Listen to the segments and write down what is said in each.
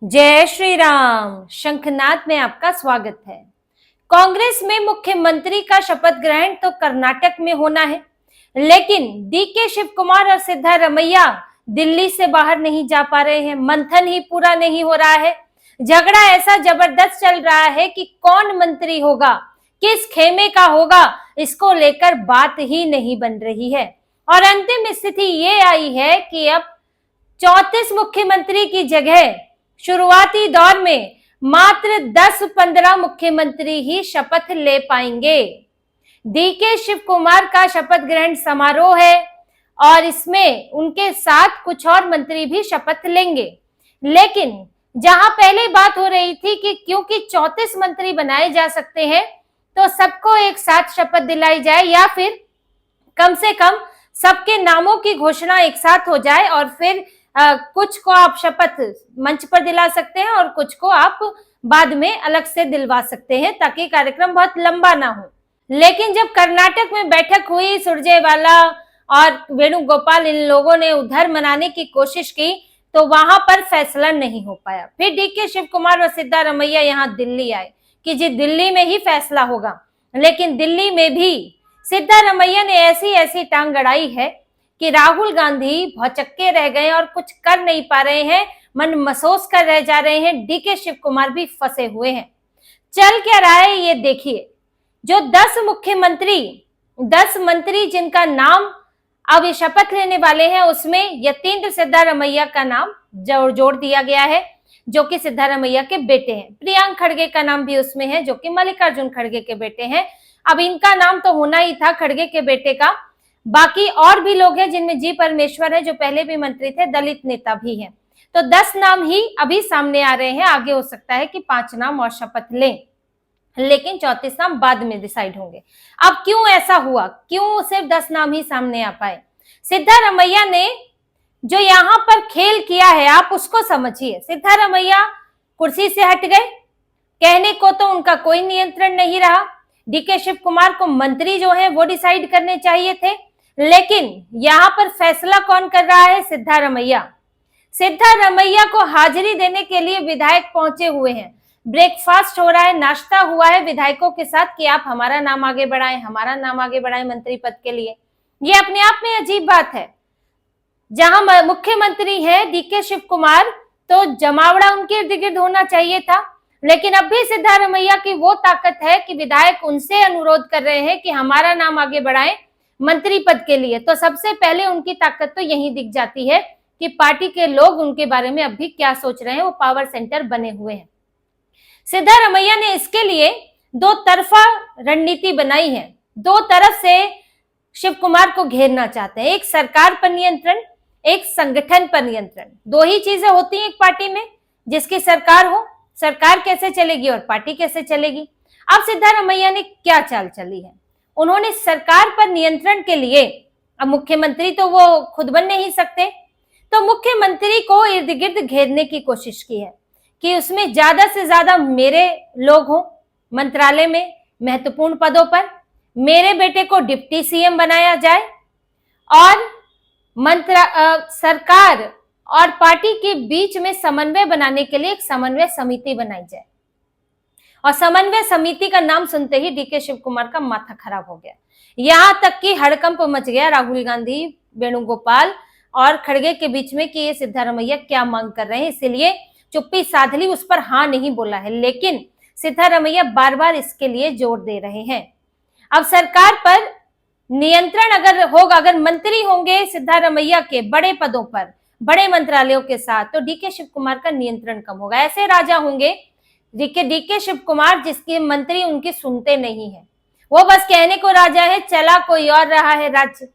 जय श्री राम। शंखनाद में आपका स्वागत है। कांग्रेस में मुख्यमंत्री का शपथ ग्रहण तो कर्नाटक में होना है, लेकिन डीके शिव कुमार और सिद्धारमैया दिल्ली से बाहर नहीं जा पा रहे हैं। मंथन ही पूरा नहीं हो रहा है। झगड़ा ऐसा जबरदस्त चल रहा है कि कौन मंत्री होगा, किस खेमे का होगा, इसको लेकर बात ही नहीं बन रही है। और अंतिम स्थिति ये आई है कि अब 34 मुख्यमंत्री की जगह शुरुआती दौर में मात्र 10-15 मुख्यमंत्री ही शपथ ले पाएंगे। डीके शिव कुमार का शपथ ग्रहण समारोह है और इसमें उनके साथ कुछ और मंत्री भी शपथ लेंगे। लेकिन जहां पहले बात हो रही थी कि क्योंकि 34 मंत्री बनाए जा सकते हैं तो सबको एक साथ शपथ दिलाई जाए या फिर कम से कम सबके नामों की घोषणा एक साथ हो जाए और फिर कुछ को आप शपथ मंच पर दिला सकते हैं और कुछ को आप बाद में अलग से दिलवा सकते हैं ताकि कार्यक्रम बहुत लंबा ना हो। लेकिन जब कर्नाटक में बैठक हुई, सुरजेवाला और वेणुगोपाल इन लोगों ने उधर मनाने की कोशिश की तो वहां पर फैसला नहीं हो पाया। फिर डीके शिव कुमार और सिद्धारमैया यहाँ दिल्ली आए कि जी दिल्ली में ही फैसला होगा। लेकिन दिल्ली में भी सिद्धारमैया ने ऐसी टांग अड़ाई है कि राहुल गांधी भौचक्के रह गए और कुछ कर नहीं पा रहे हैं, मन मसोस कर रह जा रहे हैं। डीके शिव कुमार भी फंसे हुए हैं। चल क्या रहा है ये देखिए। जो 10 मंत्री जिनका नाम अब शपथ लेने वाले हैं उसमें यतीन्द्र सिद्धारमैया का नाम जोड़ दिया गया है जो कि सिद्धारमैया के बेटे हैं। प्रियांक खड़गे का नाम भी उसमें है जो कि मल्लिकार्जुन खड़गे के बेटे हैं। अब इनका नाम तो होना ही था खड़गे के बेटे का। बाकी और भी लोग हैं जिनमें जी परमेश्वर है जो पहले भी मंत्री थे, दलित नेता भी हैं। तो 10 नाम ही अभी सामने आ रहे हैं। आगे हो सकता है कि 5 नाम और शपथ लें, लेकिन 34 नाम बाद में डिसाइड होंगे। अब क्यों ऐसा हुआ, क्यों सिर्फ 10 नाम ही सामने आ पाए? सिद्धारमैया ने जो यहाँ पर खेल किया है आप उसको समझिए। सिद्धारमैया कुर्सी से हट गए, कहने को तो उनका कोई नियंत्रण नहीं रहा। डीके शिव कुमार को मंत्री जो है वो डिसाइड करने चाहिए थे, लेकिन यहाँ पर फैसला कौन कर रहा है? सिद्धारमैया। सिद्धारमैया को हाजिरी देने के लिए विधायक पहुंचे हुए हैं। ब्रेकफास्ट हो रहा है, नाश्ता हुआ है विधायकों के साथ कि आप हमारा नाम आगे बढ़ाएं, हमारा नाम आगे बढ़ाएं मंत्री पद के लिए। ये अपने आप में अजीब बात है। जहां मुख्यमंत्री है डीके शिव कुमार तो जमावड़ा उनके इर्द गिर्द होना चाहिए था, लेकिन अब भी सिद्धारमैया की वो ताकत है कि विधायक उनसे अनुरोध कर रहे हैं कि हमारा नाम आगे बढ़ाएं मंत्री पद के लिए। तो सबसे पहले उनकी ताकत तो यही दिख जाती है कि पार्टी के लोग उनके बारे में अभी क्या सोच रहे हैं। वो पावर सेंटर बने हुए हैं। सिद्धारमैया ने इसके लिए 2 तरफा रणनीति बनाई है। 2 तरफ से शिव कुमार को घेरना चाहते हैं। एक सरकार पर नियंत्रण, एक संगठन पर नियंत्रण। 2 ही चीजें होती हैं एक पार्टी में। जिसकी सरकार हो, सरकार कैसे चलेगी और पार्टी कैसे चलेगी। अब सिद्धारमैया ने क्या चाल चली है? उन्होंने सरकार पर नियंत्रण के लिए, अब मुख्यमंत्री तो वो खुद बन नहीं सकते, तो मुख्यमंत्री को इर्द गिर्द घेरने की कोशिश की है कि उसमें ज्यादा से ज्यादा मेरे लोग हों मंत्रालय में महत्वपूर्ण पदों पर, मेरे बेटे को डिप्टी सीएम बनाया जाए और सरकार और पार्टी के बीच में समन्वय बनाने के लिए एक समन्वय समिति बनाई जाए। और समन्वय समिति का नाम सुनते ही डीके शिव कुमार का माथा खराब हो गया। यहां तक कि हड़कंप मच गया राहुल गांधी, वेणुगोपाल और खड़गे के बीच में कि ये सिद्धारमैया क्या मांग कर रहे हैं। इसलिए चुप्पी साध ली, उस पर हाँ नहीं बोला है। लेकिन सिद्धारमैया बार बार इसके लिए जोर दे रहे हैं। अब सरकार पर नियंत्रण अगर होगा, अगर मंत्री होंगे सिद्धारमैया के बड़े पदों पर, बड़े मंत्रालयों के साथ, तो डीके शिव कुमार का नियंत्रण कम होगा। ऐसे राजा होंगे डीके शिव कुमार जिसके मंत्री उनकी सुनते नहीं है, वो बस कहने को राजा है, चला कोई और रहा है राज्य।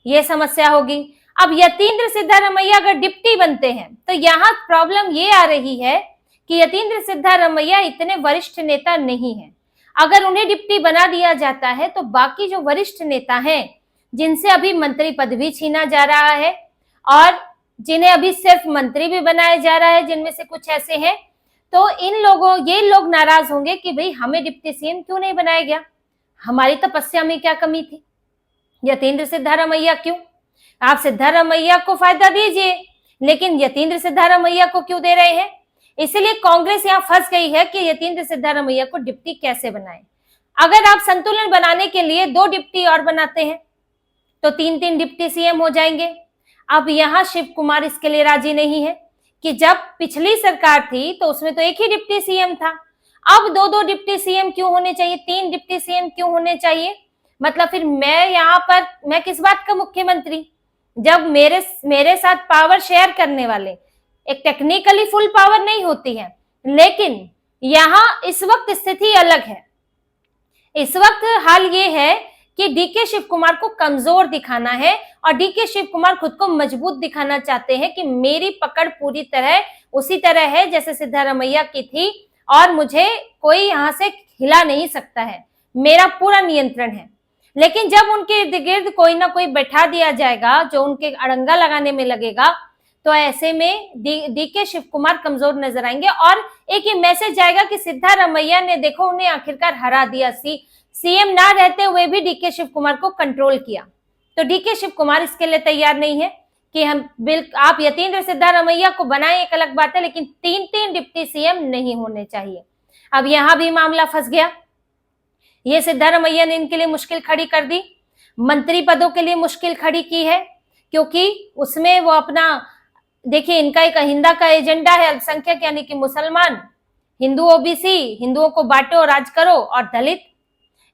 ये समस्या होगी। अब यतीन्द्र सिद्धारमैया अगर डिप्टी बनते हैं तो यहाँ प्रॉब्लम ये आ रही है कि यतीन्द्र सिद्धारमैया इतने वरिष्ठ नेता नहीं है। अगर उन्हें डिप्टी बना दिया जाता है तो बाकी जो वरिष्ठ नेता हैं जिनसे अभी मंत्री पद भी छीना जा रहा है और जिन्हें अभी सिर्फ मंत्री भी बनाया जा रहा है, जिनमें से कुछ ऐसे हैं, तो ये लोग नाराज होंगे कि भाई हमें डिप्टी सीएम क्यों नहीं बनाया गया, हमारी तपस्या में क्या कमी थी, यतीन्द्र सिद्धारमैया क्यों? आप सिद्धारमैया को फायदा दीजिए, लेकिन यतीन्द्र सिद्धारमैया को क्यों दे रहे हैं? इसलिए कांग्रेस यहाँ फंस गई है कि यतीन्द्र सिद्धारमैया को डिप्टी कैसे बनाए। अगर आप संतुलन बनाने के लिए 2 डिप्टी और बनाते हैं तो 3-3 डिप्टी सीएम हो जाएंगे। अब यहाँ शिव कुमार इसके लिए राजी नहीं है कि जब पिछली सरकार थी तो उसमें तो एक ही डिप्टी सीएम था, अब 2-2 डिप्टी सीएम क्यों होने चाहिए, 3 डिप्टी सीएम क्यों होने चाहिए। मतलब फिर मैं किस बात का मुख्यमंत्री, जब मेरे साथ पावर शेयर करने वाले, एक टेक्निकली फुल पावर नहीं होती है, लेकिन यहाँ इस वक्त स्थिति अलग है। इस वक्त हाल ये है कि डीके शिव कुमार को कमजोर दिखाना है और डीके शिव कुमार खुद को मजबूत दिखाना चाहते हैं कि मेरी पकड़ पूरी तरह उसी तरह है जैसे सिद्धारमैया की थी और मुझे कोई यहाँ से हिला नहीं सकता है, मेरा पूरा नियंत्रण है। लेकिन जब उनके इर्द गिर्द कोई ना कोई बैठा दिया जाएगा जो उनके अड़ंगा लगाने में लगेगा, तो ऐसे में डीके शिव कुमार कमजोर नजर आएंगे और एक ये मैसेज जाएगा कि सिद्धारमैया ने देखो उन्हें आखिरकार हरा दिया, सीएम ना रहते हुए भी डीके शिव कुमार को कंट्रोल किया। तो डीके शिव कुमार इसके लिए तैयार नहीं है कि आप यतीन्द्र सिद्धारमैया को बनाएं, एक अलग बात है, लेकिन 3-3 डिप्टी सीएम नहीं होने चाहिए। अब यहां भी मामला फंस गया। ये सिद्धारमैया ने इनके लिए मुश्किल खड़ी कर दी, मंत्री पदों के लिए मुश्किल खड़ी की है, क्योंकि उसमें वो अपना, देखिए इनका एक अहिंदा का एजेंडा है, अल्पसंख्यक यानी कि मुसलमान, हिंदू ओबीसी, हिंदुओं को बांटो राज करो, और दलित,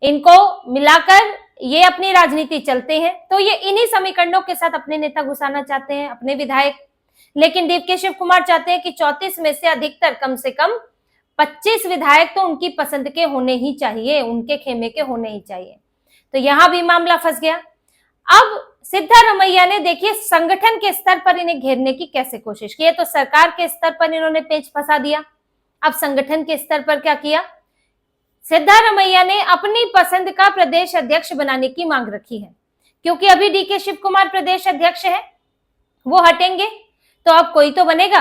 इनको मिलाकर ये अपनी राजनीति चलते हैं। तो ये इन्हीं समीकरणों के साथ अपने नेता घुसाना चाहते हैं, अपने विधायक। लेकिन डीके शिव कुमार चाहते हैं कि 34 में से अधिकतर कम से कम 25 विधायक तो उनकी पसंद के होने ही चाहिए, उनके खेमे के होने ही चाहिए। तो यहां भी मामला फंस गया। अब सिद्धारमैया ने देखिए संगठन के स्तर पर इन्हें घेरने की कैसे कोशिश की है। तो सरकार के स्तर पर इन्होंने पेच फंसा दिया, अब संगठन के स्तर पर क्या किया, सिद्धारमैया ने अपनी पसंद का प्रदेश अध्यक्ष बनाने की मांग रखी है। क्योंकि अभी डीके शिव कुमार प्रदेश अध्यक्ष है, वो हटेंगे तो अब कोई तो बनेगा।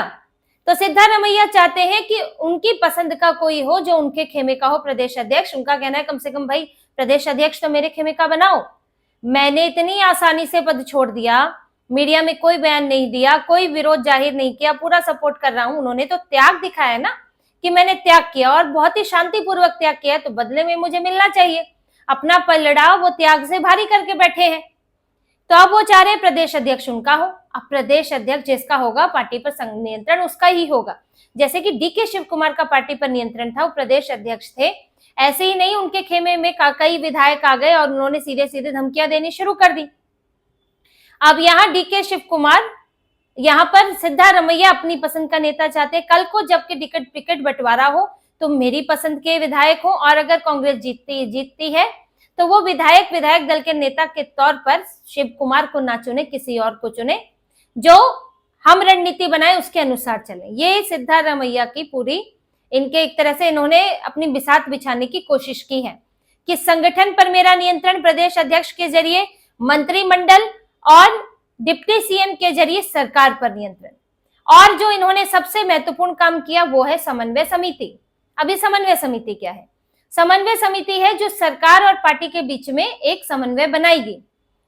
तो सिद्धारमैया चाहते हैं कि उनकी पसंद का कोई हो जो उनके खेमे का हो प्रदेश अध्यक्ष। उनका कहना है कम से कम भाई प्रदेश अध्यक्ष तो मेरे खेमे का बनाओ। मैंने इतनी आसानी से पद छोड़ दिया, मीडिया में कोई बयान नहीं दिया, कोई विरोध जाहिर नहीं किया, पूरा सपोर्ट कर रहा हूं। उन्होंने तो त्याग दिखाया ना कि मैंने त्याग किया और बहुत ही शांतिपूर्वक त्याग किया, तो बदले में मुझे मिलना चाहिए। अपना पलड़ा वो त्याग से भारी करके बैठे हैं। तो अब वो चाह रहे हैं प्रदेश अध्यक्ष उनका हो। अब प्रदेश अध्यक्ष जिसका होगा, पार्टी पर नियंत्रण उसका ही होगा। जैसे कि डीके शिव कुमार का पार्टी पर नियंत्रण था, वो प्रदेश अध्यक्ष थे, ऐसे ही नहीं उनके खेमे में कई विधायक आ गए और उन्होंने सीधे सीधे धमकियां देनी शुरू कर दी। अब यहाँ डीके शिव कुमार, यहाँ पर सिद्धारमैया अपनी पसंद का नेता चाहते हैं। कल को जबकि टिकट बंटवारा हो तो मेरी पसंद के विधायक हो, और अगर कांग्रेस जीतती है तो वो विधायक दल के नेता के तौर पर शिव कुमार को ना चुने, किसी और को चुने, जो हम रणनीति बनाए उसके अनुसार चले। ये सिद्धारमैया की पूरी, इनके एक तरह से इन्होंने अपनी बिसात बिछाने की कोशिश की है कि संगठन पर मेरा नियंत्रण प्रदेश अध्यक्ष के जरिए, मंत्रिमंडल और डिप्टी सीएम के जरिए सरकार पर नियंत्रण। और जो इन्होंने सबसे महत्वपूर्ण काम किया वो है समन्वय समिति। अभी समन्वय समिति क्या है? समन्वय समिति है जो सरकार और पार्टी के बीच में एक समन्वय बनाएगी,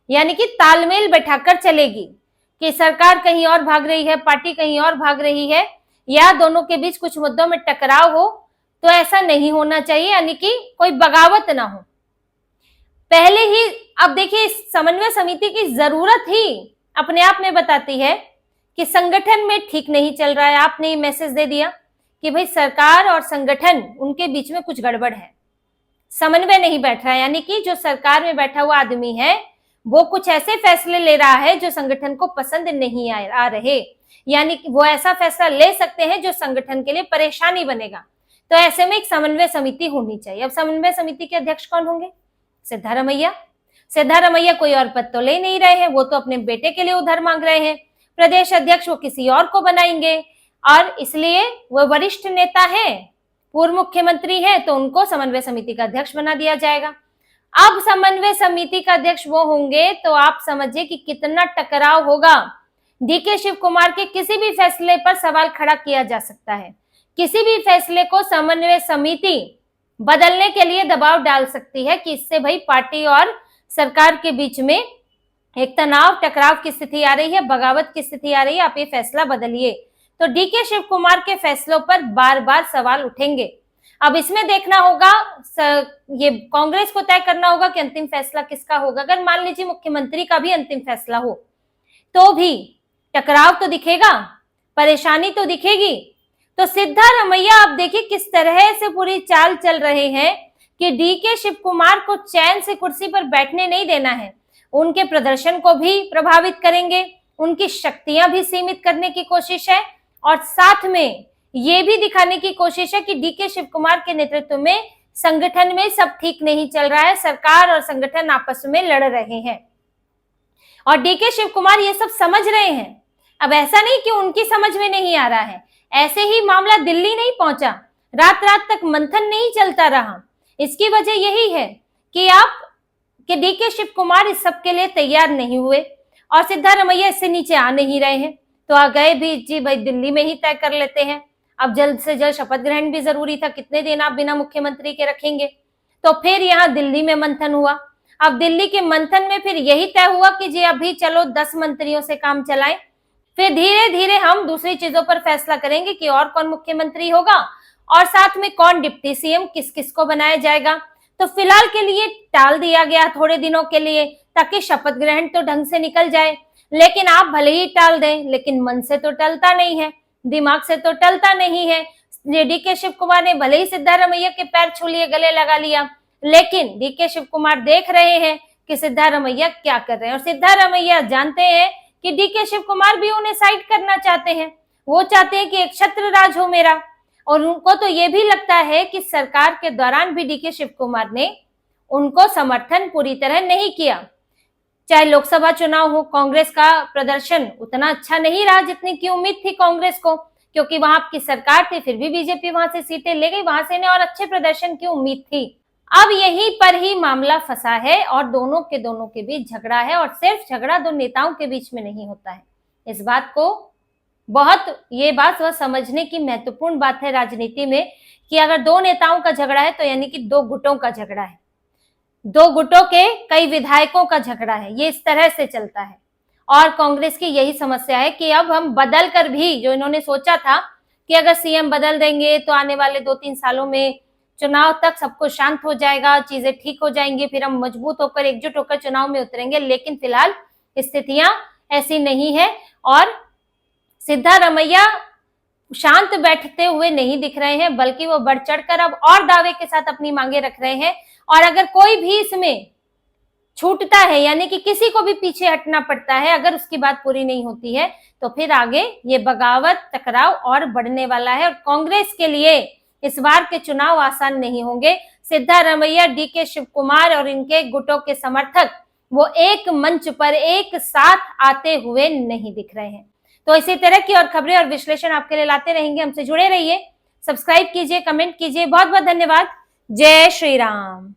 यानी कि तालमेल बैठाकर चलेगी कि सरकार कहीं और भाग रही है, पार्टी कहीं और भाग रही है, या दोनों के बीच कुछ मुद्दों में टकराव हो, तो ऐसा नहीं होना चाहिए, यानी कि कोई बगावत ना हो पहले ही। अब देखिए इस समन्वय समिति की जरूरत ही अपने आप में बताती है कि संगठन में ठीक नहीं चल रहा है। आपने ये मैसेज दे दिया कि भाई सरकार और संगठन, उनके बीच में कुछ गड़बड़ है, समन्वय नहीं बैठ रहा है, यानी कि जो सरकार में बैठा हुआ आदमी है वो कुछ ऐसे फैसले ले रहा है जो संगठन को पसंद नहीं आ रहे, यानी कि वो ऐसा फैसला ले सकते हैं जो संगठन के लिए परेशानी बनेगा। तो ऐसे में एक समन्वय समिति होनी चाहिए। अब समन्वय समिति के अध्यक्ष कौन होंगे? सिद्धारमैया कोई और पद तो ले नहीं रहे हैं, वो तो अपने बेटे के लिए उधर मांग रहे हैं। प्रदेश अध्यक्ष वो किसी और को बनाएंगे, और इसलिए वो वरिष्ठ नेता है, पूर्व मुख्यमंत्री है, तो उनको समन्वय समिति का अध्यक्ष बना दिया जाएगा। अब समन्वय समिति का अध्यक्ष वो होंगे तो आप समझिए कि कितना टकराव होगा। डीके शिव कुमार के किसी भी फैसले पर सवाल खड़ा किया जा सकता है, किसी भी फैसले को समन्वय समिति बदलने के लिए दबाव डाल सकती है कि इससे भाई पार्टी और सरकार के बीच में एक तनाव, टकराव की स्थिति आ रही है, बगावत की स्थिति आ रही है, आप ये फैसला बदलिए। तो डीके शिव कुमार के फैसलों पर बार बार सवाल उठेंगे। अब इसमें देखना होगा, ये कांग्रेस को तय करना होगा कि अंतिम फैसला किसका होगा। अगर मान लीजिए मुख्यमंत्री का भी अंतिम फैसला हो तो भी टकराव तो दिखेगा, परेशानी तो दिखेगी। तो सिद्धारमैया आप देखिए किस तरह से पूरी चाल चल रहे हैं कि डीके शिव कुमार को चैन से कुर्सी पर बैठने नहीं देना है। उनके प्रदर्शन को भी प्रभावित करेंगे, उनकी शक्तियां भी सीमित करने की कोशिश है और साथ में ये भी दिखाने की कोशिश है कि डीके शिव कुमार के नेतृत्व में संगठन में सब ठीक नहीं चल रहा है, सरकार और संगठन आपस में लड़ रहे हैं और डीके शिव कुमार ये सब समझ रहे हैं। अब ऐसा नहीं कि उनकी समझ में नहीं आ रहा है, ऐसे ही मामला दिल्ली नहीं पहुंचा, रात रात तक मंथन नहीं चलता रहा। इसकी वजह यही है कि डीके शिव कुमार इस सब के लिए तैयार नहीं हुए और सिद्धारमैया इससे नीचे आ नहीं रहे हैं। तो आ गए भी जी भाई दिल्ली में ही तय कर लेते हैं। अब जल्द से जल्द शपथ ग्रहण भी जरूरी था, कितने दिन आप बिना मुख्यमंत्री के रखेंगे। तो फिर यहाँ दिल्ली में मंथन हुआ। अब दिल्ली के मंथन में फिर यही तय हुआ कि जी अभी चलो 10 मंत्रियों से काम चलाएं, फिर धीरे धीरे हम दूसरी चीजों पर फैसला करेंगे कि और कौन मुख्यमंत्री होगा और साथ में कौन डिप्टी सीएम किस किस को बनाया जाएगा। तो फिलहाल के लिए टाल दिया गया थोड़े दिनों के लिए, ताकि शपथ ग्रहण तो ढंग से निकल जाए। लेकिन आप भले ही टाल दें, लेकिन मन से तो टलता नहीं है, दिमाग से तो टलता नहीं है। डीके शिव कुमार ने भले ही सिद्धारमैया के पैर छू लिए, गले लगा लिया, लेकिन डीके शिव कुमार देख रहे हैं कि सिद्धारमैया क्या कर रहे हैं और सिद्धारमैया जानते हैं कि डीके शिव कुमार भी उन्हें साइड करना चाहते हैं। वो चाहते हैं कि एक छत्र राज हो मेरा, और उनको तो ये भी लगता है कि सरकार के दौरान भी डीके शिव कुमार ने उनको समर्थन पूरी तरह नहीं किया। चाहे लोकसभा चुनाव हो, कांग्रेस का प्रदर्शन उतना अच्छा नहीं रहा जितनी की उम्मीद थी कांग्रेस को, क्योंकि वहां आपकी सरकार थी, फिर भी बीजेपी वहां से सीटें ले गई, वहां से इन्हें और अच्छे प्रदर्शन की उम्मीद थी। अब यहीं पर ही मामला फंसा है और दोनों के बीच झगड़ा है और सिर्फ झगड़ा दो नेताओं के बीच में नहीं होता है। इस बात को ये बात वह समझने की महत्वपूर्ण बात है राजनीति में कि अगर दो नेताओं का झगड़ा है तो यानी कि दो गुटों का झगड़ा है, दो गुटों के कई विधायकों का झगड़ा है, ये इस तरह से चलता है। और कांग्रेस की यही समस्या है कि अब हम बदल कर भी, जो इन्होंने सोचा था कि अगर सीएम बदल देंगे तो आने वाले 2-3 सालों में चुनाव तक सब कुछ शांत हो जाएगा, चीजें ठीक हो जाएंगी, फिर हम मजबूत होकर एकजुट होकर चुनाव में उतरेंगे। लेकिन फिलहाल स्थितियां ऐसी नहीं है और सिद्धारमैया शांत बैठते हुए नहीं दिख रहे हैं, बल्कि वो बढ़ चढ़कर अब और दावे के साथ अपनी मांगे रख रहे हैं। और अगर कोई भी इसमें छूटता है, यानी कि किसी को भी पीछे हटना पड़ता है, अगर उसकी बात पूरी नहीं होती है, तो फिर आगे ये बगावत टकराव और बढ़ने वाला है। और कांग्रेस के लिए इस बार के चुनाव आसान नहीं होंगे। सिद्धारमैया, डीके शिव कुमार और इनके गुटों के समर्थक वो एक मंच पर एक साथ आते हुए नहीं दिख रहे हैं। तो इसी तरह की और खबरें और विश्लेषण आपके लिए लाते रहेंगे। हमसे जुड़े रहिए, सब्सक्राइब कीजिए, कमेंट कीजिए। बहुत बहुत धन्यवाद। जय श्री राम।